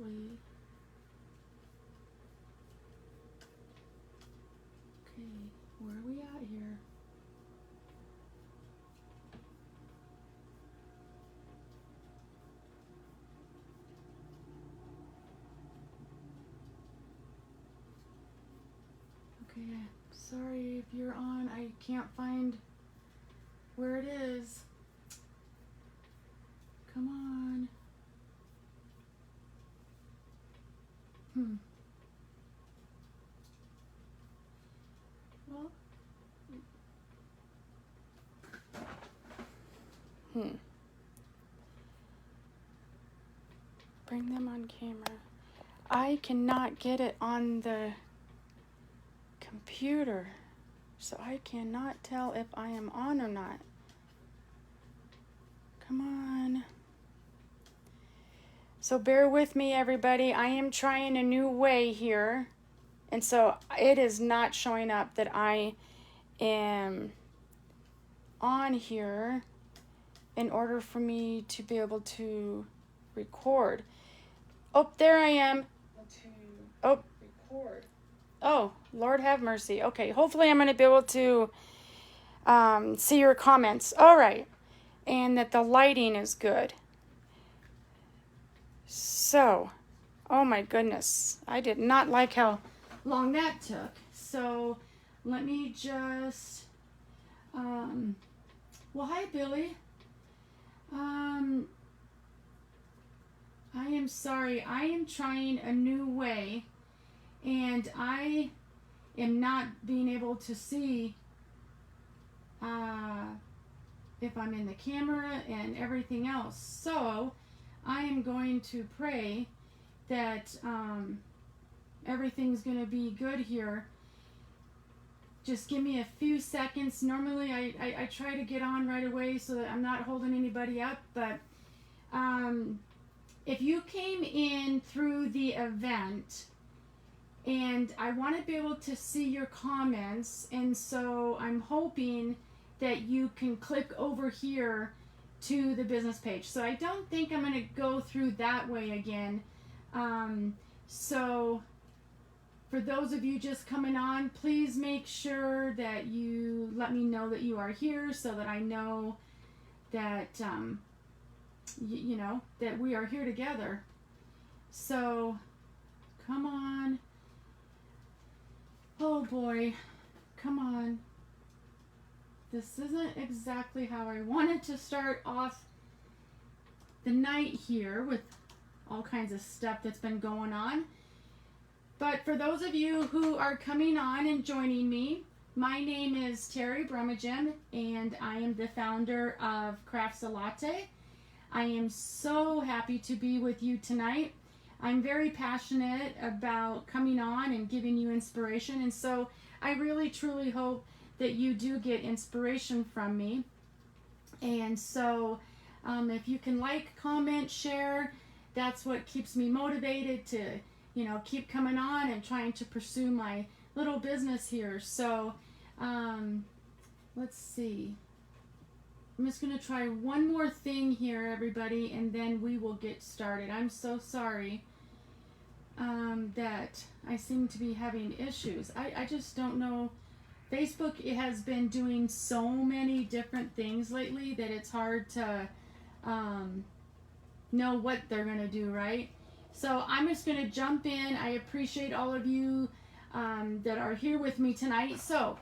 actually. Okay, where are we at here? Okay, sorry if you're on. I can't find where it is. Come on. Well. Bring them on camera. I cannot get it on the computer, so I cannot tell if I am on or not. Come on. So bear with me, everybody. I am trying a new way here, and so it is not showing up that I am on here in order for me to be able to record. Oh, there I am. Oh, record. Oh, Lord have mercy. Okay, hopefully I'm going to be able to see your comments. All right, and that the lighting is good. So, oh my goodness, I did not like how long that took. So, let me just, well, hi, Billy. I am sorry. I am trying a new way, and I am not being able to see if I'm in the camera and everything else. So I am going to pray that everything's going to be good here. Just give me a few seconds. Normally I try to get on right away so that I'm not holding anybody up, but if you came in through the event, and I want to be able to see your comments, and so I'm hoping that you can click over here to the business page. So I don't think I'm going to go through that way again. So for those of you just coming on, please make sure that you let me know that you are here so that I know that you know that we are here together. So come on. Oh boy, come on. This isn't exactly how I wanted to start off the night here with all kinds of stuff that's been going on. But for those of you who are coming on and joining me, my name is Terry Brummagem, and I am the founder of Crafts a Latte. I am so happy to be with you tonight. I'm very passionate about coming on and giving you inspiration, and so I really truly hope that you do get inspiration from me. And so if you can like, comment, share, that's what keeps me motivated to, you know, keep coming on and trying to pursue my little business here. So let's see. I'm just going to try one more thing here, everybody, and then we will get started. I'm so sorry that I seem to be having issues. I just don't know. Facebook has been doing so many different things lately that it's hard to know what they're going to do, right? So I'm just going to jump in. I appreciate all of you that are here with me tonight. So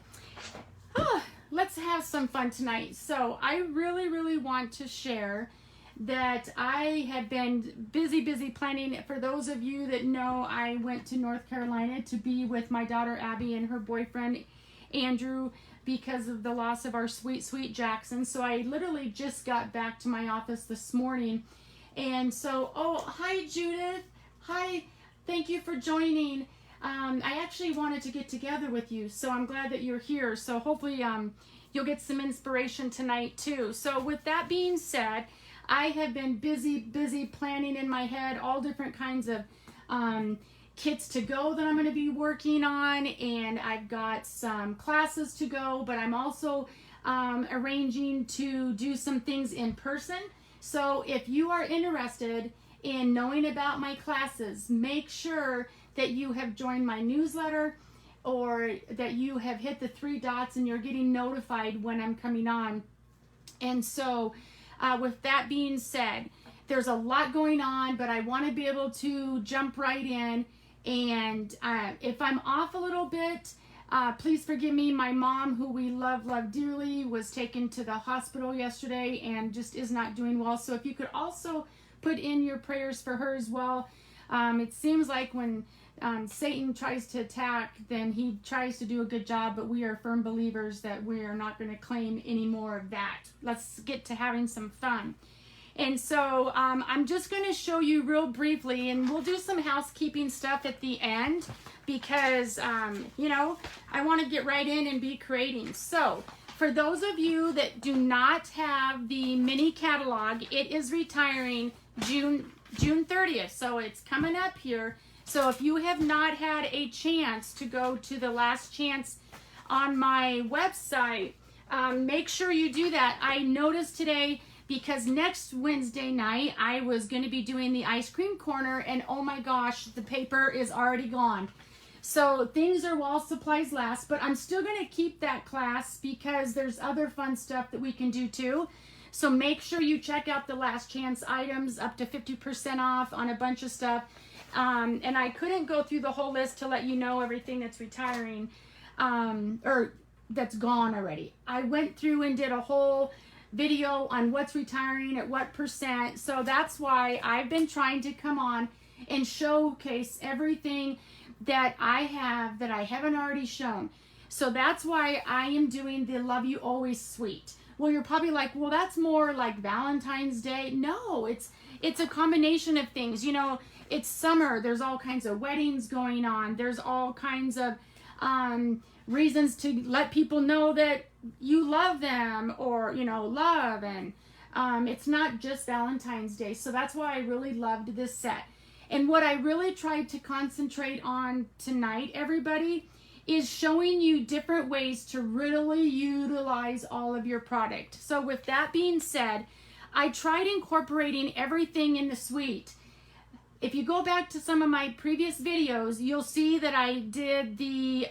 let's have some fun tonight. So I really want to share that I have been busy planning. For those of you that know, I went to North Carolina to be with my daughter Abby and her boyfriend Andrew because of the loss of our sweet Jackson. So I literally just got back to my office this morning. And so, oh, hi Judith. Hi, thank you for joining. I actually wanted to get together with you, so I'm glad that you're here. So hopefully you'll get some inspiration tonight too. So with that being said, I have been busy planning in my head all different kinds of kits to go that I'm going to be working on, and I've got some classes to go, but I'm also arranging to do some things in person. So if you are interested in knowing about my classes, make sure that you have joined my newsletter or that you have hit the 3 dots and you're getting notified when I'm coming on. And so with that being said, there's a lot going on, but I want to be able to jump right in. And if I'm off a little bit, please forgive me. My mom, who we love dearly, was taken to the hospital yesterday and just is not doing well. So if you could also put in your prayers for her as well. It seems like when Satan tries to attack, then he tries to do a good job, but we are firm believers that we are not going to claim any more of that. Let's get to having some fun. And so I'm just going to show you real briefly, and we'll do some housekeeping stuff at the end because, you know, I want to get right in and be creating. So for those of you that do not have the mini catalog, it is retiring June 30th. So it's coming up here. So if you have not had a chance to go to the last chance on my website, make sure you do that. I noticed today, because next Wednesday night I was going to be doing the ice cream corner, and oh my gosh, the paper is already gone. So things are while supplies last, but I'm still going to keep that class because there's other fun stuff that we can do too. So make sure you check out the last chance items, up to 50% off on a bunch of stuff. And I couldn't go through the whole list to let you know everything that's retiring or that's gone already. I went through and did a whole video on what's retiring at what percent. So that's why I've been trying to come on and showcase everything that I have that I haven't already shown. So that's why I am doing the Love You Always Suite. Well, you're probably like, well, that's more like Valentine's Day. No, it's a combination of things. You know, it's summer. There's all kinds of weddings going on. There's all kinds of reasons to let people know that you love them, or, you know, love. And it's not just Valentine's Day. So that's why I really loved this set. And what I really tried to concentrate on tonight, everybody, is showing you different ways to really utilize all of your product. So with that being said, I tried incorporating everything in the suite. If you go back to some of my previous videos, you'll see that I did the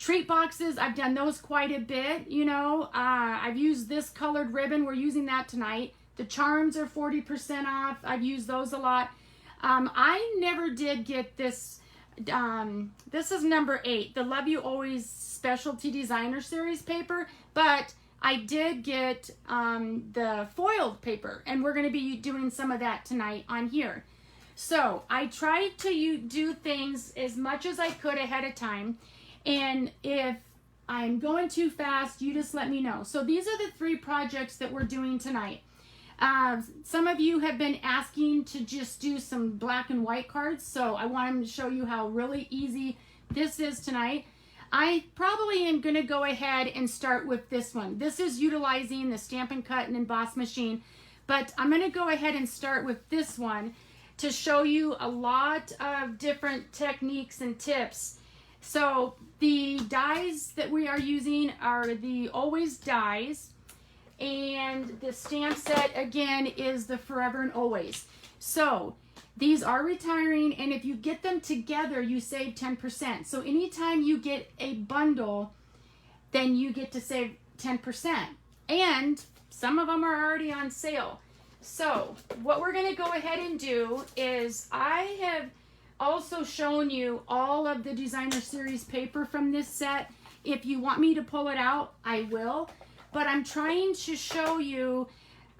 treat boxes. I've done those quite a bit, you know. I've used this colored ribbon. We're using that tonight. The charms are 40% off. I've used those a lot. I never did get this. This is number 8, the Love You Always Specialty Designer Series paper, but I did get the foiled paper, and we're going to be doing some of that tonight on here. So I tried to do things as much as I could ahead of time, and if I'm going too fast, you just let me know. So these are the 3 projects that we're doing tonight. Some of you have been asking to just do some black and white cards, so I wanted to show you how really easy this is tonight. I probably am going to go ahead and start with this one. This is utilizing the Stampin' Cut and Emboss machine, but I'm going to go ahead and start with this one to show you a lot of different techniques and tips. So the dies that we are using are the Always dies. And the stamp set, again, is the Forever and Always. So these are retiring, and if you get them together, you save 10%. So anytime you get a bundle, then you get to save 10%. And some of them are already on sale. So what we're going to go ahead and do is I have also shown you all of the Designer Series paper from this set. If you want me to pull it out, I will. But I'm trying to show you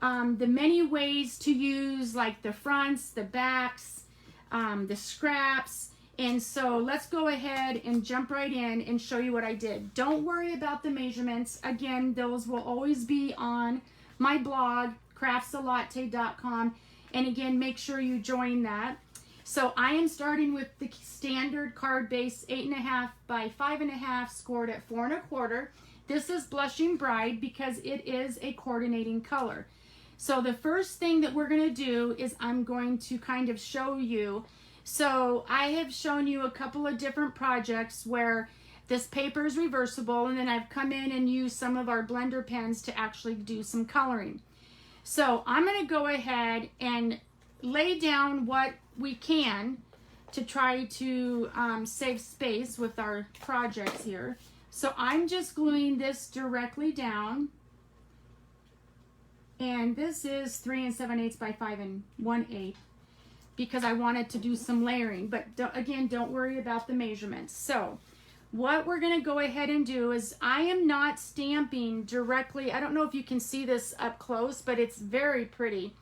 the many ways to use, like the fronts, the backs, the scraps. And so let's go ahead and jump right in and show you what I did. Don't worry about the measurements. Again, those will always be on my blog, craftslatte.com. And again, make sure you join that. So I am starting with the standard card base 8.5 by 5.5, scored at 4 1/4. This is Blushing Bride because it is a coordinating color. So the first thing that we're going to do is I'm going to kind of show you. So I have shown you a couple of different projects where this paper is reversible, and then I've come in and used some of our blender pens to actually do some coloring. So I'm going to go ahead and lay down what we can to try to save space with our projects here. So I'm just gluing this directly down. And this is 3 7/8 by 5 1/8 because I wanted to do some layering. But again, don't worry about the measurements. So what we're going to go ahead and do is I am not stamping directly. I don't know if you can see this up close, but it's very pretty.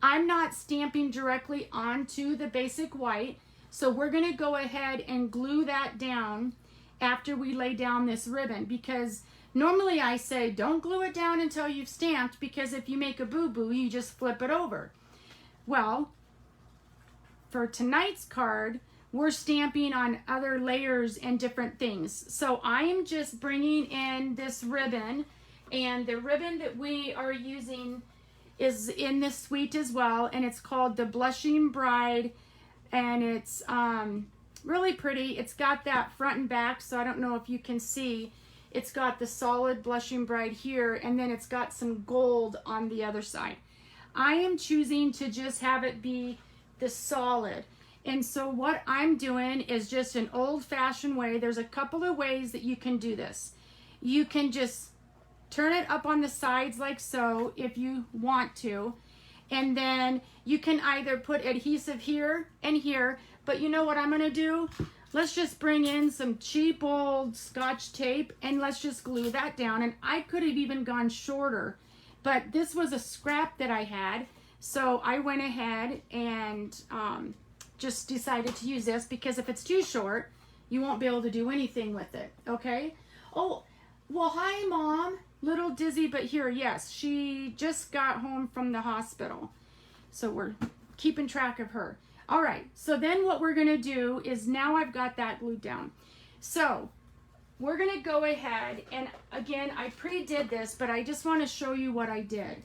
I'm not stamping directly onto the basic white. So we're going to go ahead and glue that down after we lay down this ribbon, because normally I say don't glue it down until you've stamped, because if you make a boo-boo, you just flip it over. Well, for tonight's card, we're stamping on other layers and different things. So I am just bringing in this ribbon, and the ribbon that we are using is in this suite as well, and it's called the Blushing Bride, and it's really pretty. It's got that front and back, so I don't know if you can see. It's got the solid Blushing Bride here, and then it's got some gold on the other side. I am choosing to just have it be the solid. And so what I'm doing is just an old-fashioned way. There's a couple of ways that you can do this. You can just turn it up on the sides like so if you want to. And then you can either put adhesive here and here. But you know what I'm going to do? Let's just bring in some cheap old Scotch tape and let's just glue that down. And I could have even gone shorter, but this was a scrap that I had. So I went ahead and just decided to use this, because if it's too short, you won't be able to do anything with it, okay? Oh, well, hi, Mom. Little dizzy, but here, yes, she just got home from the hospital. So we're keeping track of her. All right, so then what we're gonna do is, now I've got that glued down. So we're gonna go ahead, and again, I pre-did this, but I just wanna show you what I did.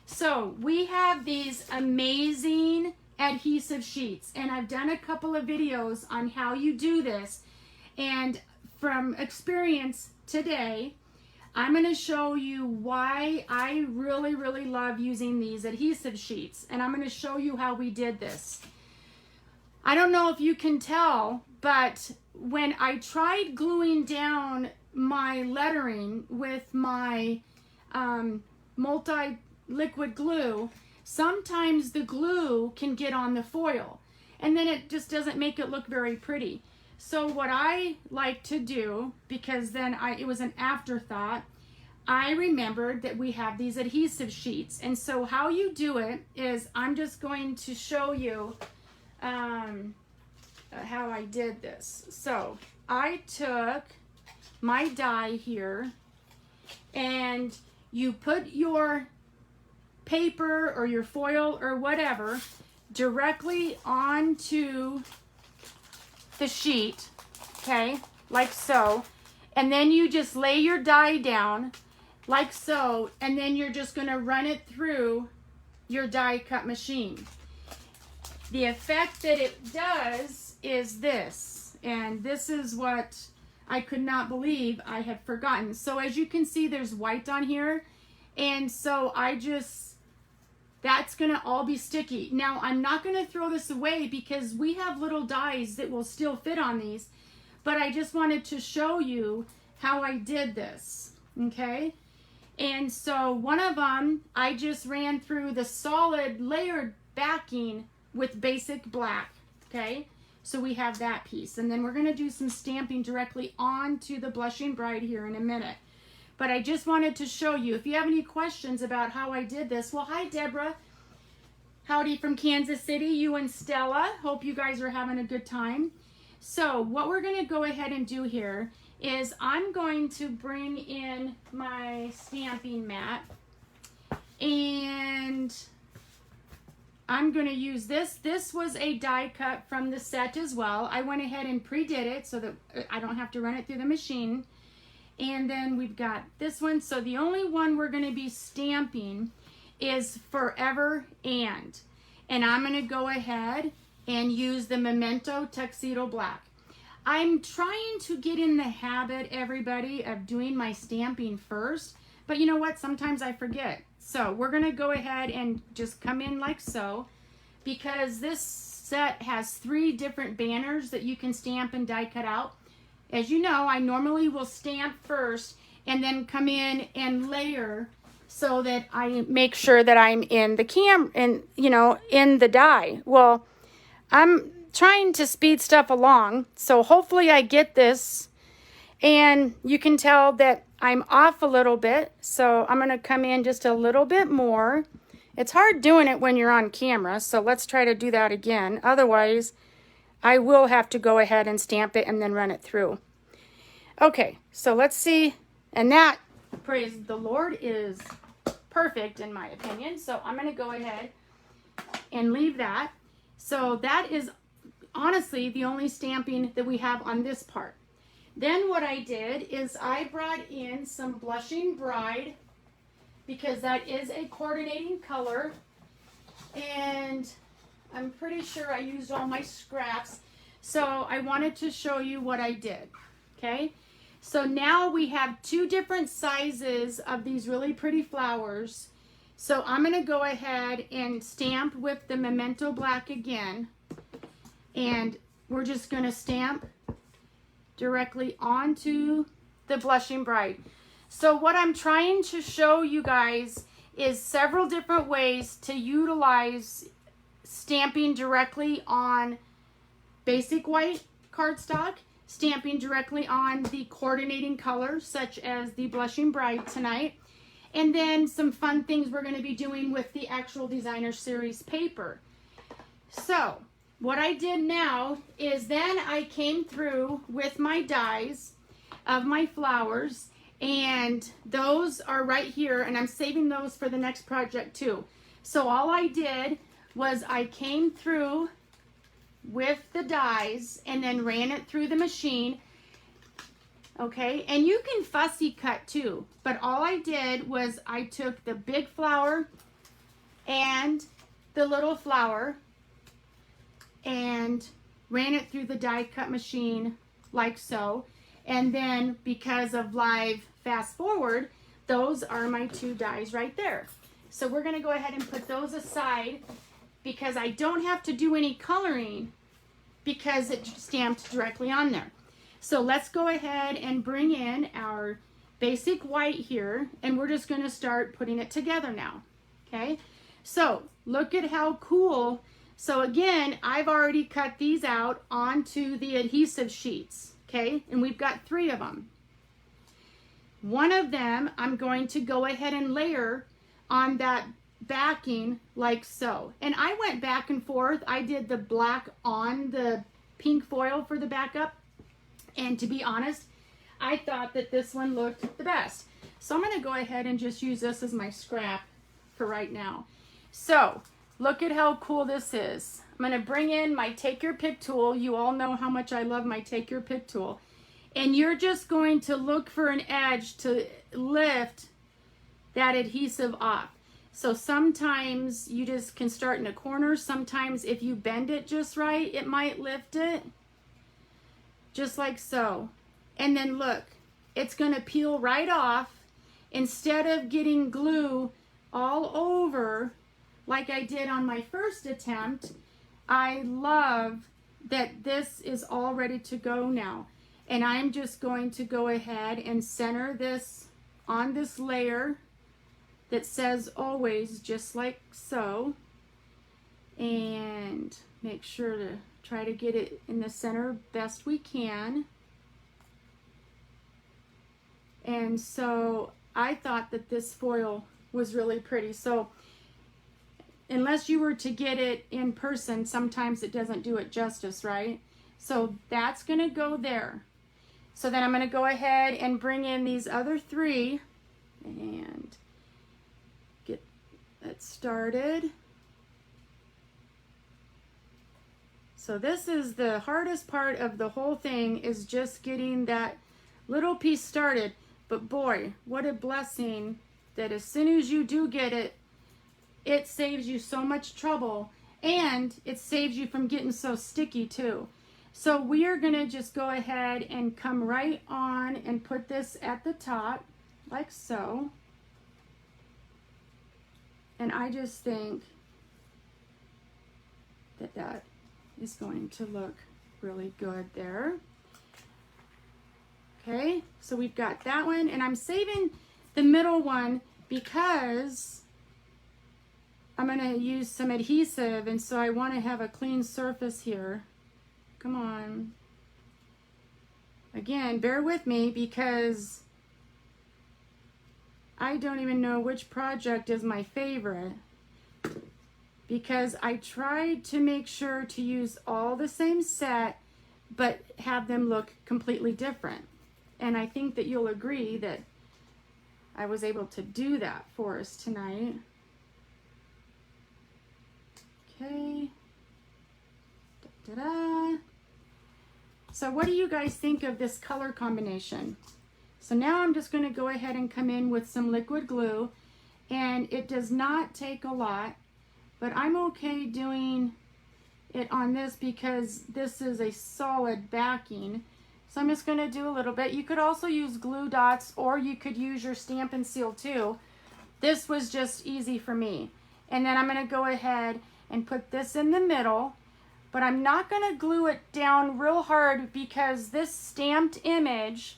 So we have these amazing adhesive sheets, and I've done a couple of videos on how you do this, and from experience today, I'm going to show you why I really, really love using these adhesive sheets, and I'm going to show you how we did this. I don't know if you can tell, but when I tried gluing down my lettering with my multi-liquid glue, sometimes the glue can get on the foil, and then it just doesn't make it look very pretty. So what I like to do, because then it was an afterthought, I remembered that we have these adhesive sheets. And so how you do it is, I'm just going to show you how I did this. So I took my die here, and you put your paper or your foil or whatever directly onto the sheet, okay, like so, and then you just lay your die down like so, and then you're just going to run it through your die cut machine. The effect that it does is this, and this is what I could not believe I had forgotten. So as you can see, there's white on here, and so that's going to all be sticky. Now, I'm not going to throw this away because we have little dies that will still fit on these, but I just wanted to show you how I did this, okay? And so one of them, I just ran through the solid layered backing with basic black, okay? So we have that piece. And then we're going to do some stamping directly onto the Blushing Bride here in a minute. But I just wanted to show you, if you have any questions about how I did this. Well, hi, Deborah. Howdy from Kansas City, you and Stella. Hope you guys are having a good time. So what we're going to go ahead and do here is I'm going to bring in my stamping mat, and I'm going to use this. This was a die cut from the set as well. I went ahead and pre-did it so that I don't have to run it through the machine. And then we've got this one. So the only one we're going to be stamping is Forever And I'm going to go ahead and use the Memento Tuxedo Black. I'm trying to get in the habit, everybody, of doing my stamping first, but you know what? Sometimes I forget. So we're going to go ahead and just come in like so. because this set has 3 different banners that you can stamp and die cut out. As you know, I normally will stamp first and then come in and layer so that I make sure that I'm in the in the die. Well, I'm trying to speed stuff along, so hopefully I get this. And you can tell that I'm off a little bit, so I'm going to come in just a little bit more. It's hard doing it when you're on camera, so let's try to do that again. Otherwise, I will have to go ahead and stamp it and then run it through. Okay, so let's see. And that, praise the Lord, is perfect in my opinion. So I'm going to go ahead and leave that. So that is honestly the only stamping that we have on this part. Then what I did is I brought in some Blushing Bride because that is a coordinating color, and I'm pretty sure I used all my scraps, so I wanted to show you what I did. Okay, so now we have 2 different sizes of these really pretty flowers. So I'm going to go ahead and stamp with the Memento Black again, and we're just going to stamp directly onto the Blushing Bride. So what I'm trying to show you guys is several different ways to utilize stamping directly on basic white cardstock, stamping directly on the coordinating colors such as the Blushing Bride tonight, and then some fun things we're going to be doing with the actual Designer Series paper. So what I did now is then I came through with my dies of my flowers, and those are right here, and I'm saving those for the next project too. So all I did was I came through with the dies and then ran it through the machine. Okay, and you can fussy cut too, but all I did was I took the big flower and the little flower and ran it through the die cut machine like so. And then because of live fast forward, those are my 2 dies right there. So we're going to go ahead and put those aside because I don't have to do any coloring because it's stamped directly on there. So let's go ahead and bring in our basic white here, and we're just going to start putting it together now. Okay, so look at how cool. So again, I've already cut these out onto the adhesive sheets. Okay, and we've got 3 of them. One of them I'm going to go ahead and layer on that backing like so. And I went back and forth. I did the black on the pink foil for the backup. And to be honest, I thought that this one looked the best. So I'm going to go ahead and just use this as my scrap for right now. So look at how cool this is. I'm going to bring in my Take Your Pick tool. You all know how much I love my Take Your Pick tool. And you're just going to look for an edge to lift that adhesive off. So sometimes you just can start in a corner. Sometimes if you bend it just right, it might lift it. Just like so. And then look, it's going to peel right off instead of getting glue all over like I did on my first attempt. I love that this is all ready to go now. And I'm just going to go ahead and center this on this layer that says always, just like so. And make sure to try to get it in the center best we can. And so I thought that this foil was really pretty. So unless you were to get it in person, sometimes it doesn't do it justice, right? So that's going to go there. So then I'm going to go ahead and bring in these other 3 and get that started. So this is the hardest part of the whole thing, is just getting that little piece started. But boy, what a blessing that as soon as you do get it, it saves you so much trouble, and it saves you from getting so sticky too. So we are going to just go ahead and come right on and put this at the top like so. And I just think that that is going to look really good there. Okay, so we've got that one, and I'm saving the middle one because I'm going to use some adhesive, and so I want to have a clean surface here. Come on. Again, bear with me because I don't even know which project is my favorite, because I tried to make sure to use all the same set but have them look completely different. And I think that you'll agree that I was able to do that for us tonight. Okay. Da-da-da. So what do you guys think of this color combination? So now I'm just going to go ahead and come in with some liquid glue, and it does not take a lot, but I'm okay doing it on this because this is a solid backing. So I'm just going to do a little bit. You could also use glue dots, or you could use your Stampin' Seal too. This was just easy for me. And then I'm going to go ahead and put this in the middle, but I'm not going to glue it down real hard because this stamped image,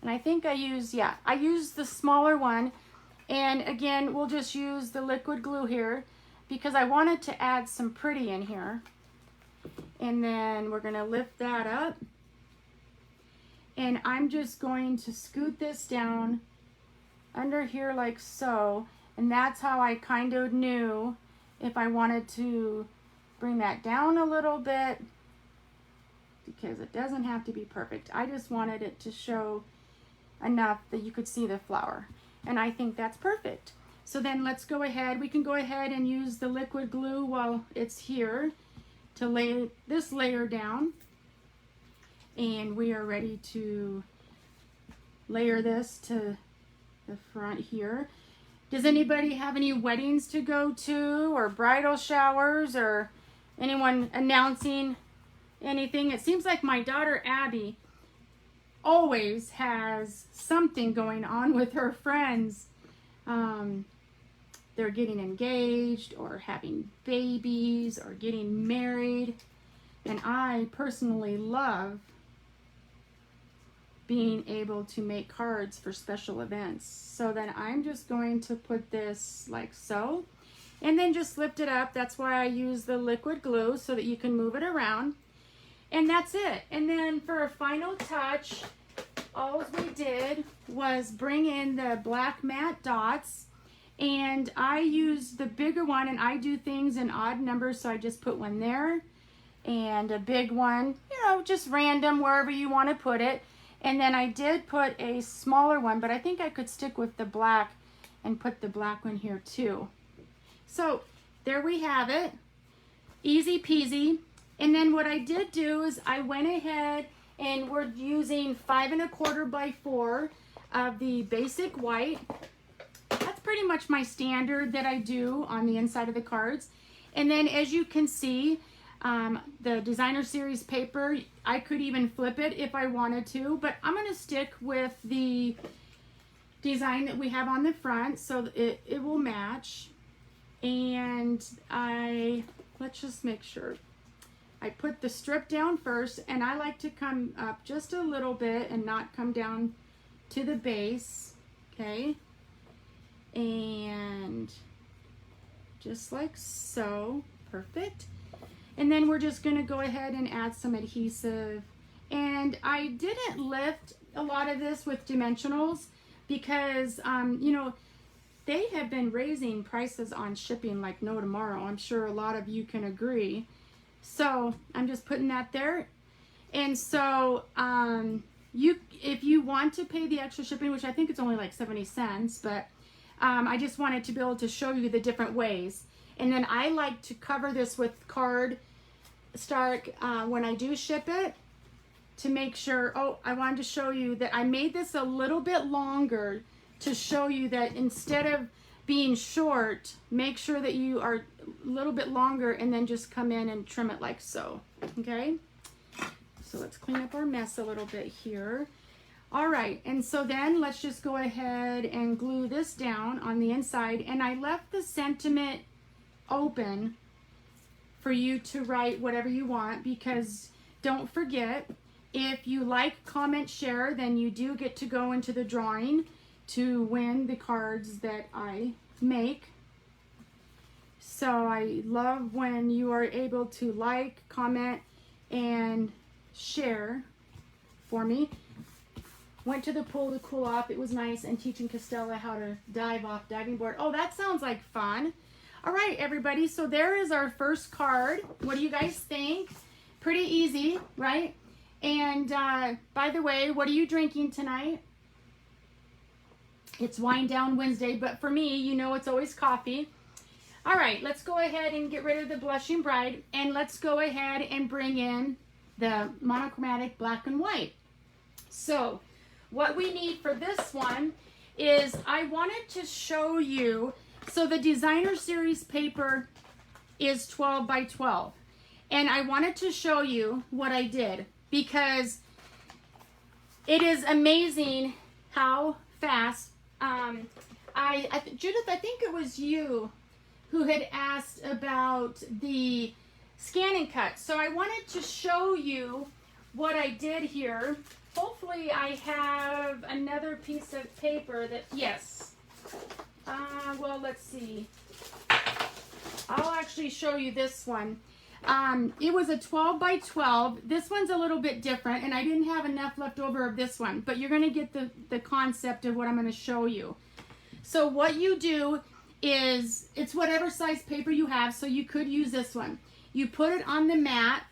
and I think I used the smaller one. And again, we'll just use the liquid glue here because I wanted to add some pretty in here. And then we're going to lift that up. And I'm just going to scoot this down under here like so. And that's how I kind of knew if I wanted to bring that down a little bit, because it doesn't have to be perfect. I just wanted it to show enough that you could see the flower. And I think that's perfect. So then let's go ahead. We can go ahead and use the liquid glue while it's here to lay this layer down. And we are ready to layer this to the front here. Does anybody have any weddings to go to, or bridal showers, or anyone announcing anything? It seems like my daughter Abby always has something going on with her friends. They're getting engaged or having babies or getting married. And I personally love being able to make cards for special events. So then I'm just going to put this like so, and then just lift it up. That's why I use the liquid glue, so that you can move it around. And that's it. And then for a final touch, all we did was bring in the black matte dots, and I used the bigger one, and I do things in odd numbers, so I just put one there and a big one, you know, just random wherever you want to put it. And then I did put a smaller one, but I think I could stick with the black and put the black one here too. So there we have it, easy peasy. And then what I did do is I went ahead and we're using 5 1/4 by 4 of the basic white. That's pretty much my standard that I do on the inside of the cards. And then as you can see, the designer series paper, I could even flip it if I wanted to, but I'm going to stick with the design that we have on the front so it will match. And let's just make sure. I put the strip down first, and I like to come up just a little bit and not come down to the base, okay? And just like so, perfect. And then we're just going to go ahead and add some adhesive. And I didn't lift a lot of this with dimensionals because, you know, they have been raising prices on shipping like no tomorrow. I'm sure a lot of you can agree. So I'm just putting that there. And so if you want to pay the extra shipping, which I think it's only like 70 cents, but I just wanted to be able to show you the different ways. And then I like to cover this with card stock when I do ship it to make sure. Oh, I wanted to show you that I made this a little bit longer to show you that instead of being short, make sure that you are a little bit longer and then just come in and trim it like so. Okay? So let's clean up our mess a little bit here. All right, and so then let's just go ahead and glue this down on the inside. And I left the sentiment open for you to write whatever you want, because don't forget, if you like, comment, share, then you do get to go into the drawing to win the cards that I make. So I love when you are able to like, comment, and share for me. Went to the pool to cool off. It was nice, and teaching Costella how to dive off diving board. Oh, that sounds like fun. All right, everybody. So there is our first card. What do you guys think? Pretty easy, right? And by the way, what are you drinking tonight? It's Wine Down Wednesday, but for me, you know it's always coffee. All right, let's go ahead and get rid of the Blushing Bride, and let's go ahead and bring in the monochromatic black and white. So what we need for this one is, I wanted to show you, so the designer series paper is 12 by 12. And I wanted to show you what I did, because it is amazing how fast, Judith, I think it was you who had asked about the scan and cut. So I wanted to show you what I did here. Hopefully I have another piece of paper that, yes. Well, let's see. I'll actually show you this one. It was a 12 by 12. This one's a little bit different, and I didn't have enough left over of this one, but you're going to get the concept of what I'm going to show you. So what you do is, it's whatever size paper you have, so you could use this one. You put it on the mat,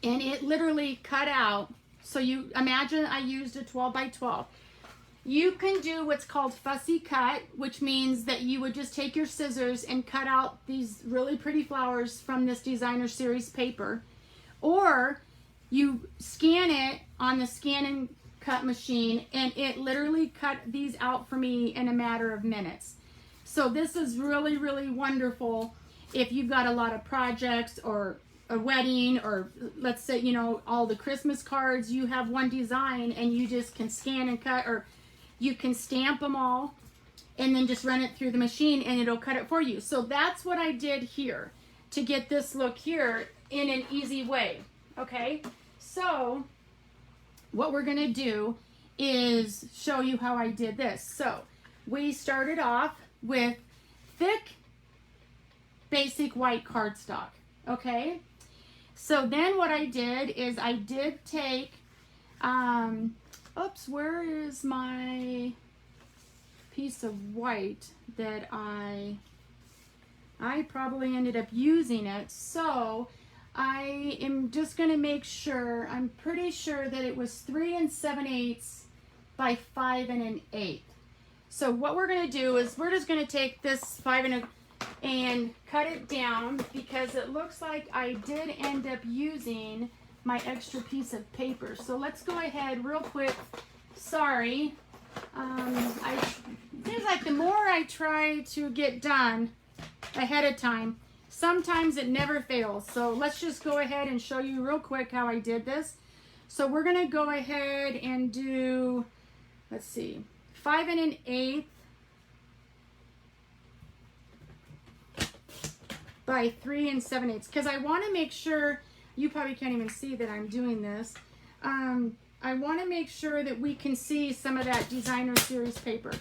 and it literally cut out. So you imagine I used a 12 by 12. You can do what's called fussy cut, which means that you would just take your scissors and cut out these really pretty flowers from this designer series paper. Or you scan it on the scan and cut machine, and it literally cut these out for me in a matter of minutes. So this is really, really wonderful if you've got a lot of projects, or a wedding, or let's say, you know, all the Christmas cards, you have one design and you just can scan and cut, or you can stamp them all and then just run it through the machine and it'll cut it for you. So that's what I did here to get this look here in an easy way. Okay, so what we're gonna do is show you how I did this. So we started off with thick basic white cardstock. Okay, so then what I did is I did take oops, where is my piece of white that I probably ended up using it. So I am just going to make sure, I'm pretty sure that it was 3 7/8 by 5 1/8. So what we're going to do is we're just going to take this 5 1/8 and cut it down, because it looks like I did end up using my extra piece of paper. So let's go ahead real quick. Sorry. It seems like the more I try to get done ahead of time, sometimes it never fails. So let's just go ahead and show you real quick how I did this. So we're going to go ahead and do, let's see, 5 1/8 by 3 7/8, because I want to make sure, you probably can't even see that I'm doing this. I want to make sure that we can see some of that designer series paper.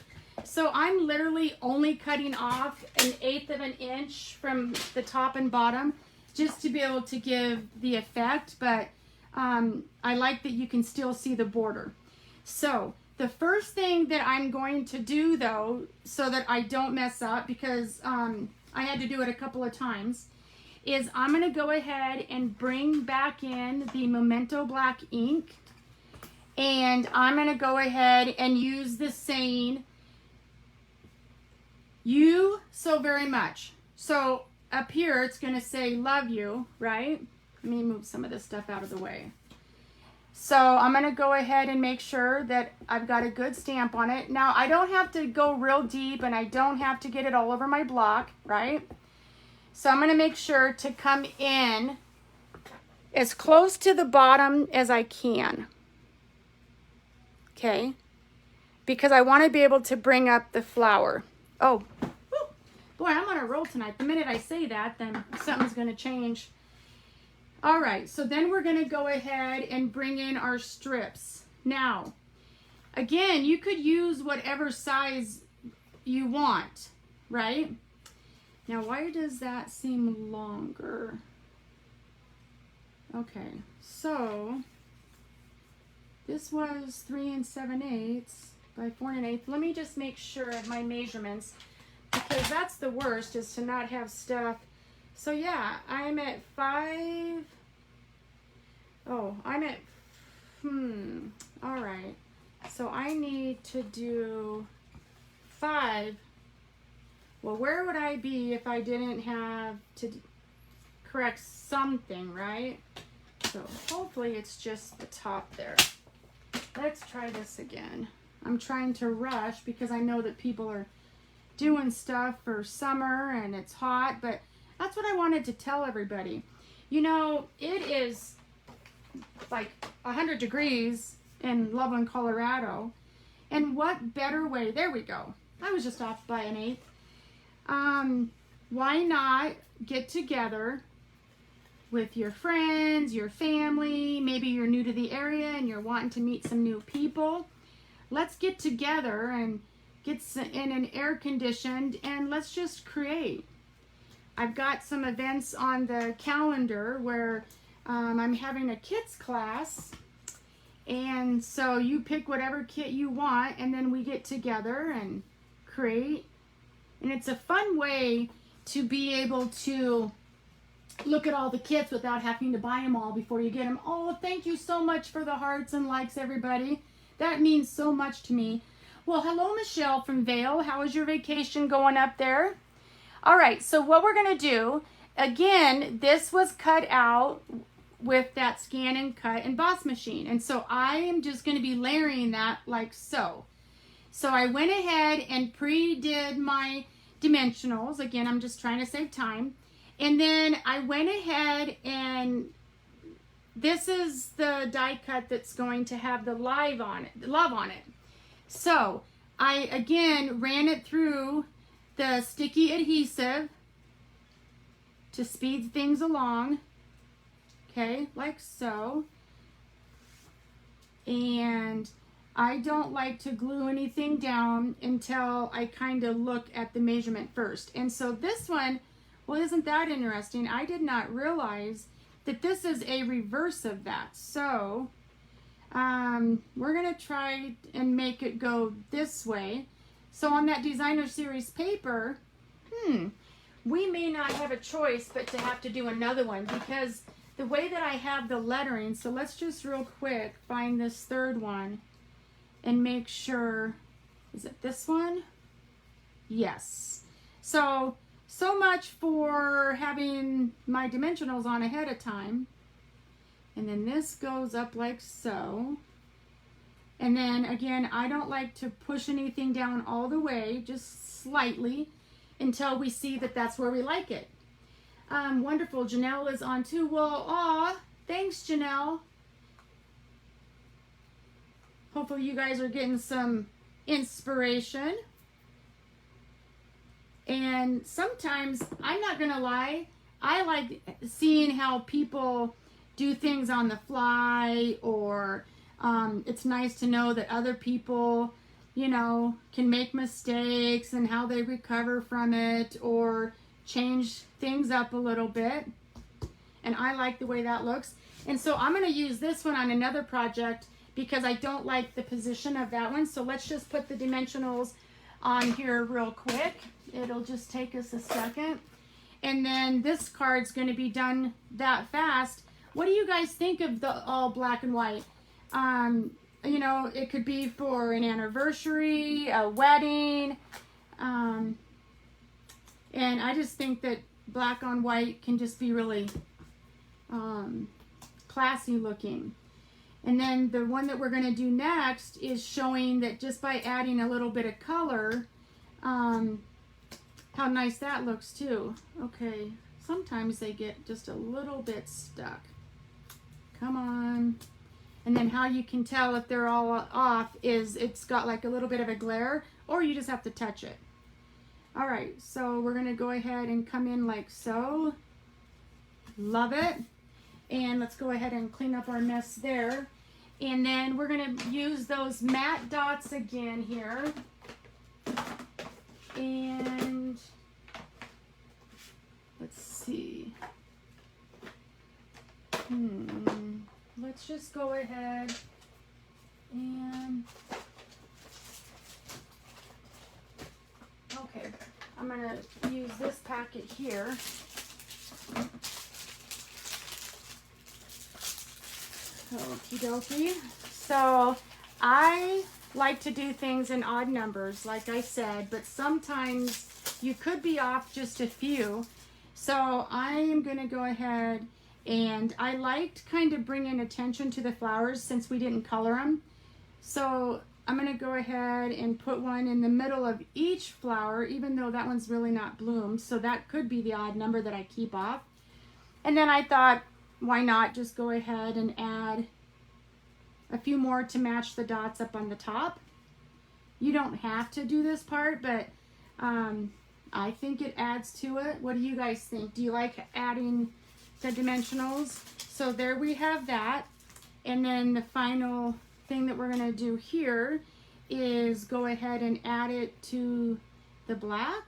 So I'm literally only cutting off 1/8 of an inch from the top and bottom, just to be able to give the effect, but I like that you can still see the border. So the first thing that I'm going to do, though, so that I don't mess up, because I had to do it a couple of times, is I'm going to go ahead and bring back in the Memento Black ink, and I'm going to go ahead and use the saying, "You so very much." So up here it's going to say "love you," right? Let me move some of this stuff out of the way. So I'm going to go ahead and make sure that I've got a good stamp on it. Now I don't have to go real deep, and I don't have to get it all over my block, right? So I'm going to make sure to come in as close to the bottom as I can. Okay? Because I want to be able to bring up the flower. Oh, Boy, I'm on a roll tonight. The minute I say that, then something's going to change. All right, so then we're going to go ahead and bring in our strips. Now, again, you could use whatever size you want, right? Now, why does that seem longer? Okay, so this was 3 7/8 by 4 1/8. Let me just make sure of my measurements, because that's the worst, is to not have stuff. So yeah, I'm at 5. Oh, I'm at, all right. So I need to do 5. Well, where would I be if I didn't have to correct something, right? So hopefully it's just the top there. Let's try this again. I'm trying to rush because I know that people are doing stuff for summer and it's hot, but that's what I wanted to tell everybody. You know, it is like 100 degrees in Loveland, Colorado. And what better way? There we go. I was just off by 1/8. Why not get together with your friends, your family? Maybe you're new to the area and you're wanting to meet some new people. Let's get together and get in an air conditioned and let's just create. I've got some events on the calendar where I'm having a kits class, and so you pick whatever kit you want and then we get together and create. And it's a fun way to be able to look at all the kits without having to buy them all before you get them. Oh, thank you so much for the hearts and likes, everybody. That means so much to me. Well, hello, Michelle from Vail. How is your vacation going up there? All right, so what we're going to do, again, this was cut out with that scan and cut emboss machine. And so I am just going to be layering that like so. So I went ahead and pre-did my dimensionals. Again, I'm just trying to save time. And then I went ahead and this is the die cut that's going to have the love on it. So I, again, ran it through the sticky adhesive to speed things along. Okay, like so. And I don't like to glue anything down until I kind of look at the measurement first. And so this one, well, isn't that interesting? I did not realize that this is a reverse of that. So we're going to try and make it go this way. So on that designer series paper, we may not have a choice but to have to do another one because the way that I have the lettering, so let's just real quick find this third one and make sure, is it this one? Yes. So much for having my dimensionals on ahead of time. And then this goes up like so. And then again, I don't like to push anything down all the way, just slightly, until we see that that's where we like it. Wonderful, Janelle is on too. Well, aw, thanks, Janelle. Hopefully you guys are getting some inspiration. And sometimes, I'm not gonna lie, I like seeing how people do things on the fly, or it's nice to know that other people, you know, can make mistakes and how they recover from it or change things up a little bit. And I like the way that looks. And so I'm going to use this one on another project because I don't like the position of that one. So let's just put the dimensionals on here real quick. It'll just take us a second. And then this card's going to be done that fast. What do you guys think of the all black and white? You know, it could be for an anniversary, a wedding. And I just think that black on white can just be really classy looking. And then the one that we're going to do next is showing that just by adding a little bit of color, how nice that looks too. Okay, sometimes they get just a little bit stuck. Come on. And then how you can tell if they're all off is it's got like a little bit of a glare, or you just have to touch it. All right, so we're gonna go ahead and come in like so. Love it. And let's go ahead and clean up our mess there. And then we're gonna use those matte dots again here. And let's see. Let's just go ahead and okay, I'm gonna use this packet here. Okie dokie. So I like to do things in odd numbers, like I said, but sometimes you could be off just a few. So I am going to go ahead, and I liked kind of bringing attention to the flowers since we didn't color them. So I'm going to go ahead and put one in the middle of each flower, even though that one's really not bloomed. So that could be the odd number that I keep off. And then I thought, why not just go ahead and add a few more to match the dots up on the top. You don't have to do this part, but I think it adds to it. What do you guys think? Do you like adding the dimensionals? So there we have that. And then the final thing that we're going to do here is go ahead and add it to the black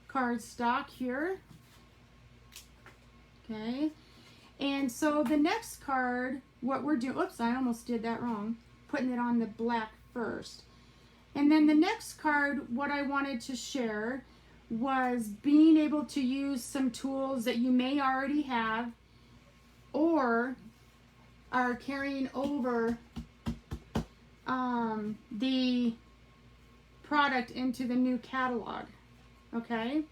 cardstock here. Okay. And so the next card, what we're doing, oops, I almost did that wrong, putting it on the black first. And then the next card, what I wanted to share was being able to use some tools that you may already have or are carrying over the product into the new catalog. Okay,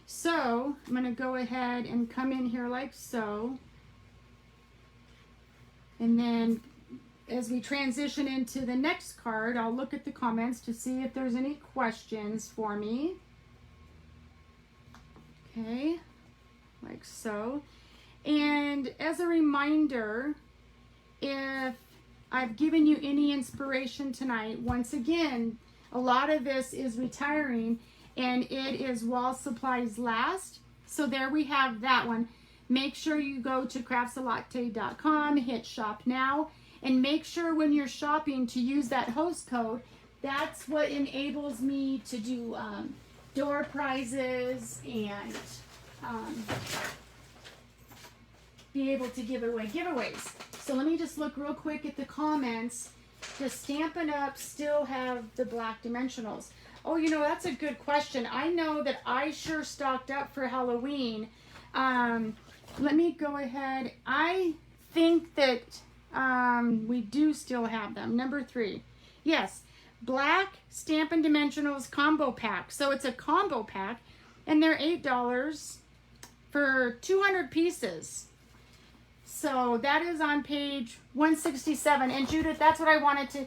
so I'm going to go ahead and come in here like so. And then as we transition into the next card, I'll look at the comments to see if there's any questions for me. Okay, like so. And as a reminder, if I've given you any inspiration tonight, once again, a lot of this is retiring, and it is While Supplies Last. So there we have that one. Make sure you go to craftsalate.com, hit shop now, and make sure when you're shopping to use that host code. That's what enables me to do door prizes and be able to give away giveaways. So let me just look real quick at the comments. Does Stampin' Up! Still have the black dimensionals? Oh, you know, that's a good question. I know that I sure stocked up for Halloween. Let me go ahead. I think that we do still have them. Number 3. Yes, black Stampin' Dimensionals combo pack. So it's a combo pack, and they're $8 for 200 pieces. So that is on page 167. And Judith, that's what I wanted to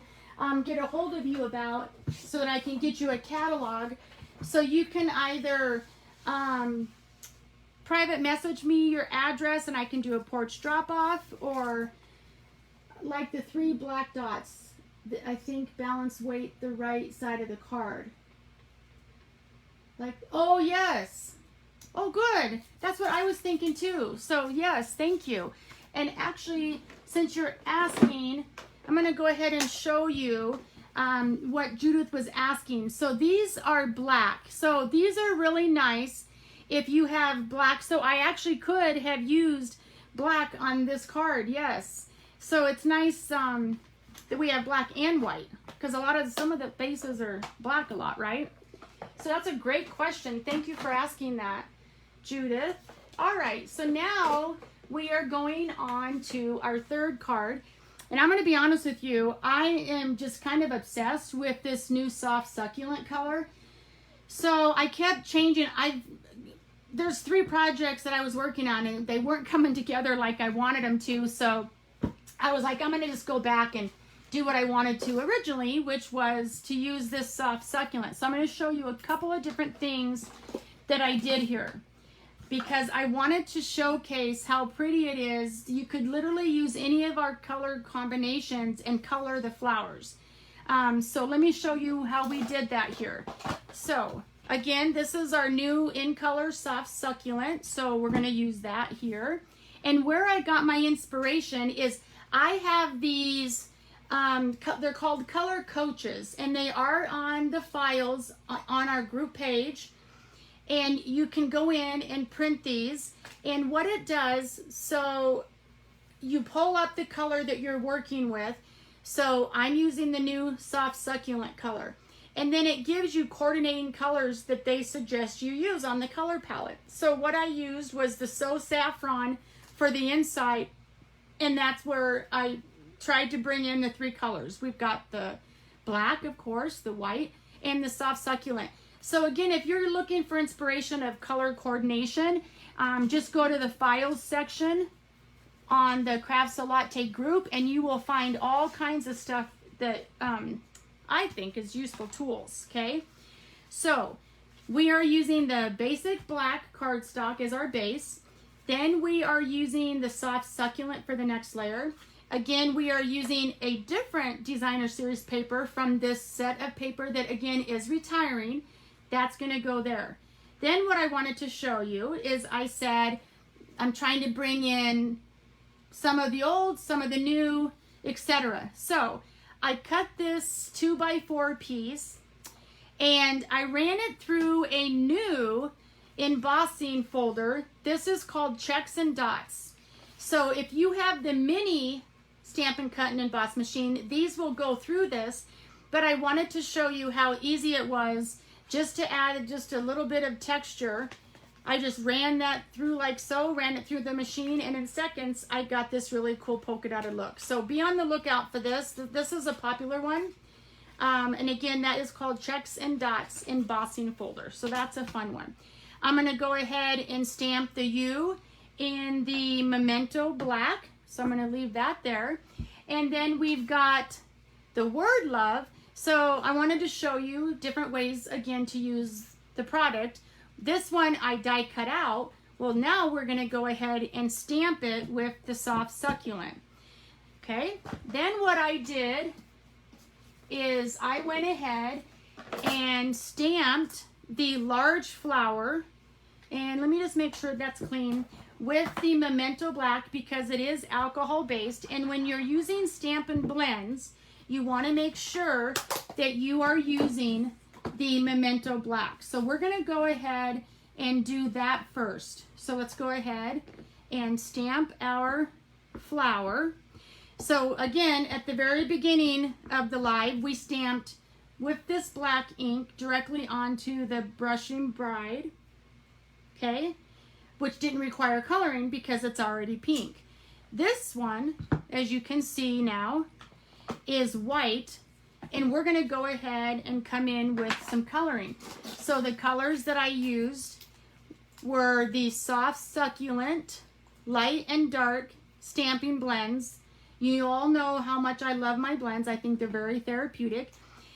get a hold of you about so that I can get you a catalog. So you can either private message me your address and I can do a porch drop off, or like the 3 black dots, I think balance weight the right side of the card. Like, oh yes. Oh good. That's what I was thinking too. So yes, thank you. And actually, since you're asking, I'm going to go ahead and show you what Judith was asking. So these are black. So these are really nice if you have black. So I actually could have used black on this card, yes. So it's nice that we have black and white, because some of the bases are black a lot, right? So that's a great question. Thank you for asking that, Judith. All right, so now we are going on to our third card. And I'm going to be honest with you, I am just kind of obsessed with this new soft succulent color. So I kept changing. There's 3 projects that I was working on, and they weren't coming together like I wanted them to. So I was like, I'm going to just go back and do what I wanted to originally, which was to use this soft succulent. So I'm going to show you a couple of different things that I did here, because I wanted to showcase how pretty it is. You could literally use any of our color combinations and color the flowers. So let me show you how we did that here. So Again, this is our new In Color Soft Succulent, so we're going to use that here. And where I got my inspiration is I have these, they're called Color Coaches, and they are on the files on our group page. And you can go in and print these. And what it does, so you pull up the color that you're working with. So I'm using the new Soft Succulent color. And then it gives you coordinating colors that they suggest you use on the color palette. So what I used was the So Saffron for the inside, and that's where I tried to bring in the 3 colors. We've got the black, of course, the white, and the Soft Succulent. So again, if you're looking for inspiration of color coordination, just go to the files section on the Crafts a Latte group, and you will find all kinds of stuff that I think is useful tools, okay? So we are using the basic black cardstock as our base. Then we are using the Soft Succulent for the next layer. Again, we are using a different Designer Series paper from this set of paper that again is retiring. That's gonna go there. Then what I wanted to show you is I said, I'm trying to bring in some of the old, some of the new, etc. So I cut this 2x4 piece and I ran it through a new embossing folder. This is called Checks and Dots. So if you have the mini Stampin' Cut and Emboss machine, these will go through this, but I wanted to show you how easy it was just to add just a little bit of texture. I just ran that through like so, ran it through the machine, and in seconds I got this really cool polka dotted look. So be on the lookout for this. This is a popular one. And again, that is called Checks and Dots Embossing Folder. So that's a fun one. I'm going to go ahead and stamp the U in the Memento Black. So I'm going to leave that there. And then we've got the word love. So I wanted to show you different ways, again, to use the product. This one I die cut out. Well, now we're going to go ahead and stamp it with the Soft Succulent. Okay, then what I did is I went ahead and stamped the large flower, and let me just make sure that's clean, with the Memento Black because it is alcohol based, and when you're using Stampin' Blends, you want to make sure that you are using the Memento Black. So we're going to go ahead and do that first. So let's go ahead and stamp our flower. So again, at the very beginning of the live, we stamped with this black ink directly onto the Brushing Bride, okay, which didn't require coloring because it's already pink. This one, as you can see now, is white, and we're going to go ahead and come in with some coloring. So the colors that I used were the Soft Succulent, Light and Dark Stamping Blends. You all know how much I love my blends. I think they're very therapeutic.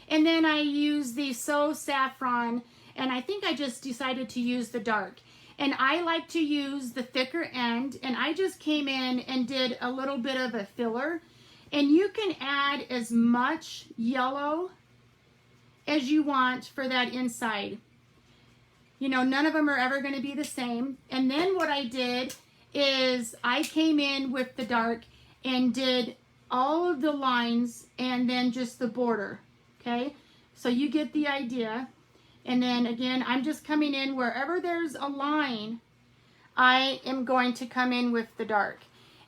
And then I used the So Saffron, and I think I just decided to use the dark. And I like to use the thicker end, and I just came in and did a little bit of a filler. And you can add as much yellow as you want for that inside. You know, none of them are ever going to be the same. And then what I did is I came in with the dark and did all of the lines and then just the border. Okay, so you get the idea. And then again, I'm just coming in wherever there's a line, I am going to come in with the dark.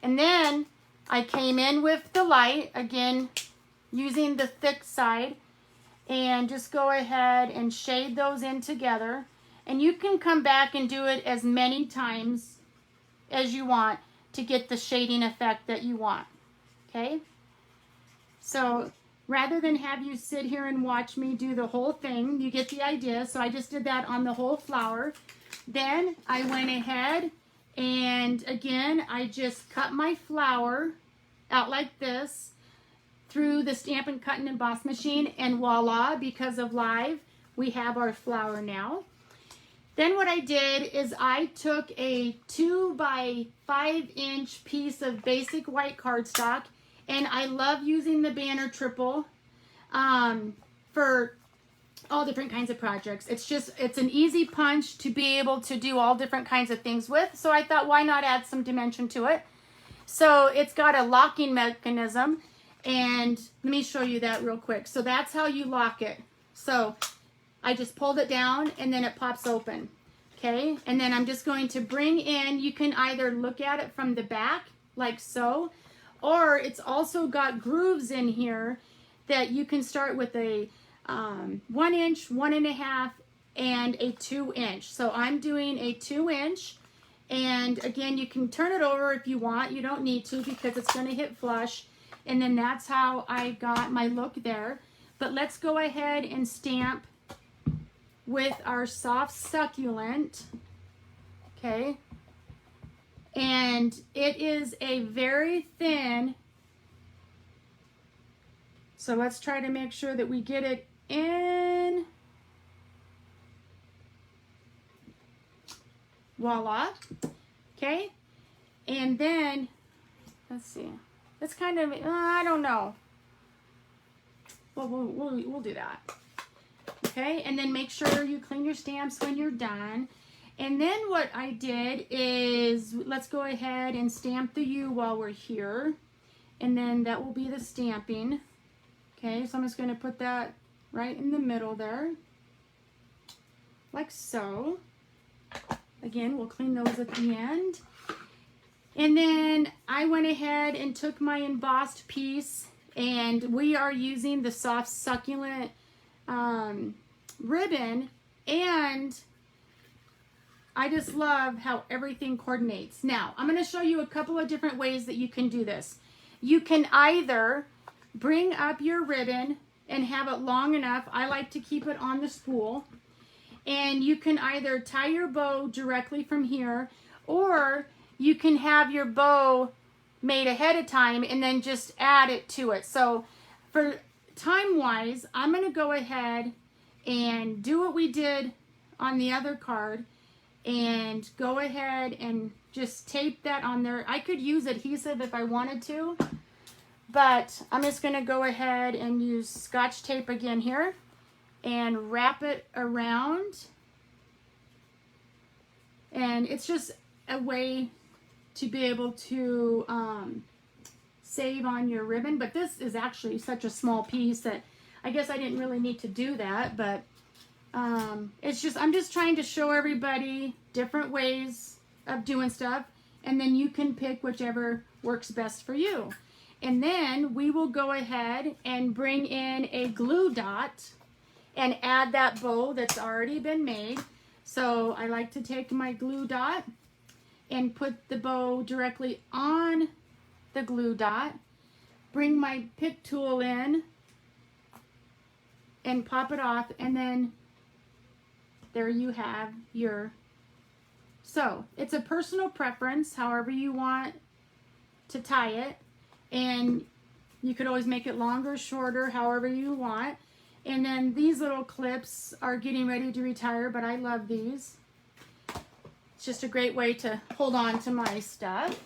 And then I came in with the light, again, using the thick side, and just go ahead and shade those in together. And you can come back and do it as many times as you want to get the shading effect that you want, okay? So rather than have you sit here and watch me do the whole thing, you get the idea. So I just did that on the whole flower. Then I went ahead and again, I just cut my flower out like this through the Stampin' Cut and Emboss machine, and voila, because of live, we have our flower now. Then what I did is I took a 2x5" piece of basic white cardstock, and I love using the Banner Triple for all different kinds of projects. It's an easy punch to be able to do all different kinds of things with. So I thought, why not add some dimension to it? So it's got a locking mechanism, and let me show you that real quick. So that's how you lock it. So I just pulled it down and then it pops open. Okay, and then I'm just going to bring in, you can either look at it from the back like so, or it's also got grooves in here that you can start with a 1 inch, 1.5, and a 2 inch. So I'm doing a 2 inch, and again, you can turn it over if you want. You don't need to because it's going to hit flush. And then that's how I got my look there. But let's go ahead and stamp with our soft succulent. Okay. And it is a very thin. So let's try to make sure that we get it in. Voila. Okay. And then, let's see. It's kind of, I don't know. Well, we'll do that. Okay. And then make sure you clean your stamps when you're done. And then what I did is, let's go ahead and stamp the U while we're here. And then that will be the stamping. Okay, so I'm just going to put that right in the middle there, like so. Again, we'll clean those at the end. And then I went ahead and took my embossed piece, and we are using the soft succulent ribbon, and I just love how everything coordinates. Now, I'm going to show you a couple of different ways that you can do this. You can either bring up your ribbon and have it long enough. I like to keep it on the spool. And you can either tie your bow directly from here, or you can have your bow made ahead of time and then just add it to it. So for time-wise, I'm going to go ahead and do what we did on the other card and go ahead and just tape that on there. I could use adhesive if I wanted to, but I'm just going to go ahead and use Scotch tape again here and wrap it around. And it's just a way to be able to save on your ribbon. But this is actually such a small piece that I guess I didn't really need to do that. But it's just, I'm just trying to show everybody different ways of doing stuff. And then you can pick whichever works best for you. And then we will go ahead and bring in a glue dot and add that bow that's already been made. So I like to take my glue dot and put the bow directly on the glue dot, bring my pick tool in and pop it off, and then there you have your. So it's a personal preference, however you want to tie it. And you could always make it longer, shorter, however you want. And then these little clips are getting ready to retire, but I love these. It's just a great way to hold on to my stuff.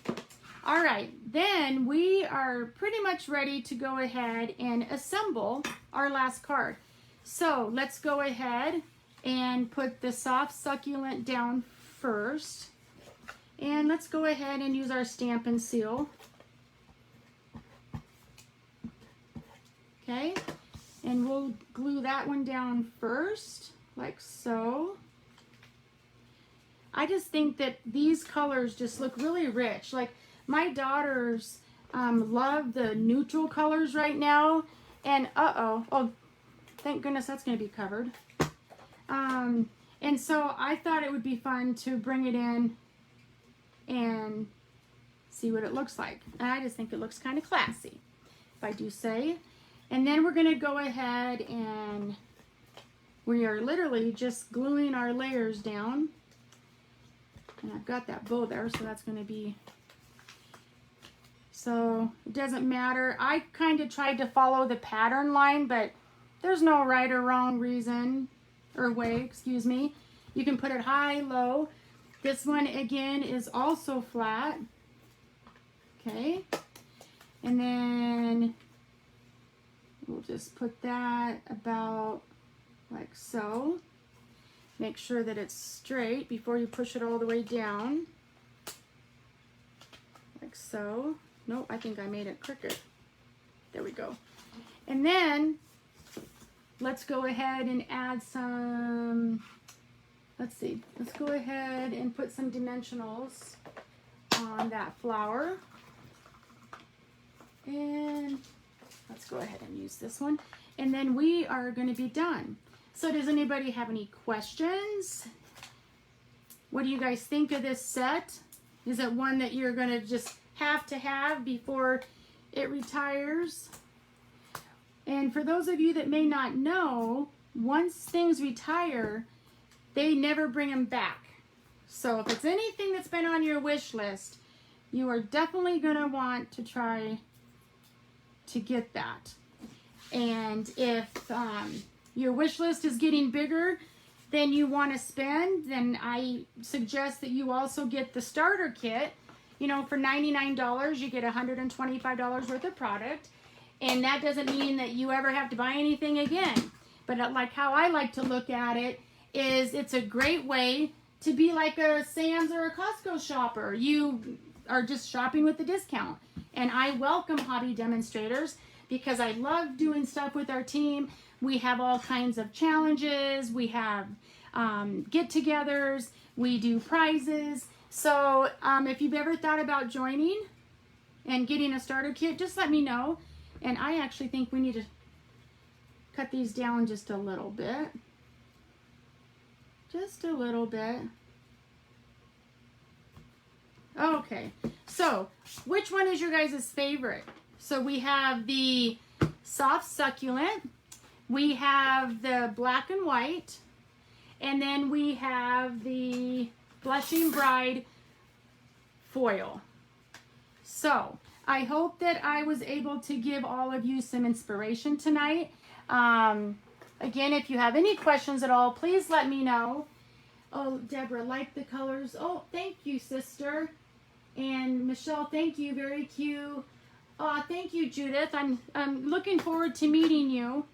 All right, then we are pretty much ready to go ahead and assemble our last card. So let's go ahead and put the soft succulent down first. And let's go ahead and use our stamp and seal. Okay, and we'll glue that one down first, like so. I just think that these colors just look really rich. Like my daughters love the neutral colors right now, and oh, thank goodness that's going to be covered. And so I thought it would be fun to bring it in and see what it looks like. And I just think it looks kind of classy, if I do say. And then we're going to go ahead and we are literally just gluing our layers down. And I've got that bow there, so that's going to be, so it doesn't matter. I kind of tried to follow the pattern line, but there's no right or wrong reason or way, excuse me. You can put it high, low. This one again is also flat. Okay. And then we'll just put that about like so. Make sure that it's straight before you push it all the way down, like so. Nope, I think I made it crooked. There we go. And then let's go ahead and add some, let's see, let's go ahead and put some dimensionals on that flower. And let's go ahead and use this one. And then we are going to be done. So does anybody have any questions? What do you guys think of this set? Is it one that you're going to just have to have before it retires? And for those of you that may not know, once things retire, they never bring them back. So if it's anything that's been on your wish list, you are definitely going to want to try to get that. And if your wish list is getting bigger than you want to spend, then I suggest that you also get the starter kit. You know, for $99, you get $125 worth of product. And that doesn't mean that you ever have to buy anything again. But like how I like to look at it is it's a great way to be like a Sam's or a Costco shopper. You are just shopping with the discount. And I welcome hobby demonstrators because I love doing stuff with our team. We have all kinds of challenges. We have get-togethers. We do prizes. So if you've ever thought about joining and getting a starter kit, just let me know. And I actually think we need to cut these down just a little bit. Just a little bit. Okay, so which one is your guys' favorite? So we have the soft succulent, we have the black and white, and then we have the blushing bride foil. So I hope that I was able to give all of you some inspiration tonight. Again, if you have any questions at all, please let me know. Oh, Deborah, like the colors. Oh, thank you, sister. And Michelle, thank you. Very cute. Thank you, Judith. I'm looking forward to meeting you.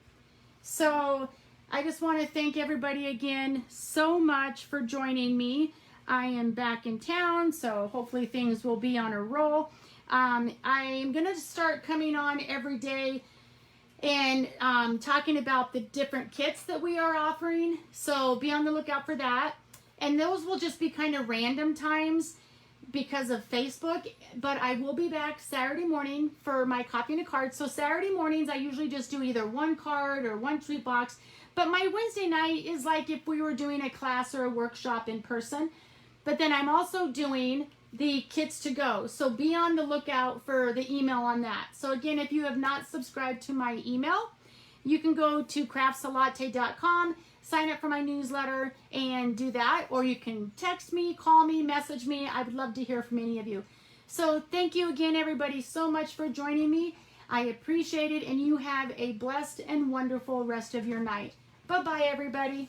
So I just want to thank everybody again so much for joining me. I am back in town, so hopefully things will be on a roll. I'm going to start coming on every day and talking about the different kits that we are offering. So be on the lookout for that. And those will just be kind of random times because of Facebook, but I will be back Saturday morning for my copying a card. So Saturday mornings, I usually just do either one card or one treat box. But my Wednesday night is like if we were doing a class or a workshop in person. But then I'm also doing the kits to go. So be on the lookout for the email on that. So again, if you have not subscribed to my email, you can go to craftslatte.com, sign up for my newsletter and do that. Or you can text me, call me, message me. I would love to hear from any of you. So thank you again, everybody, so much for joining me. I appreciate it, and you have a blessed and wonderful rest of your night. Bye-bye, everybody.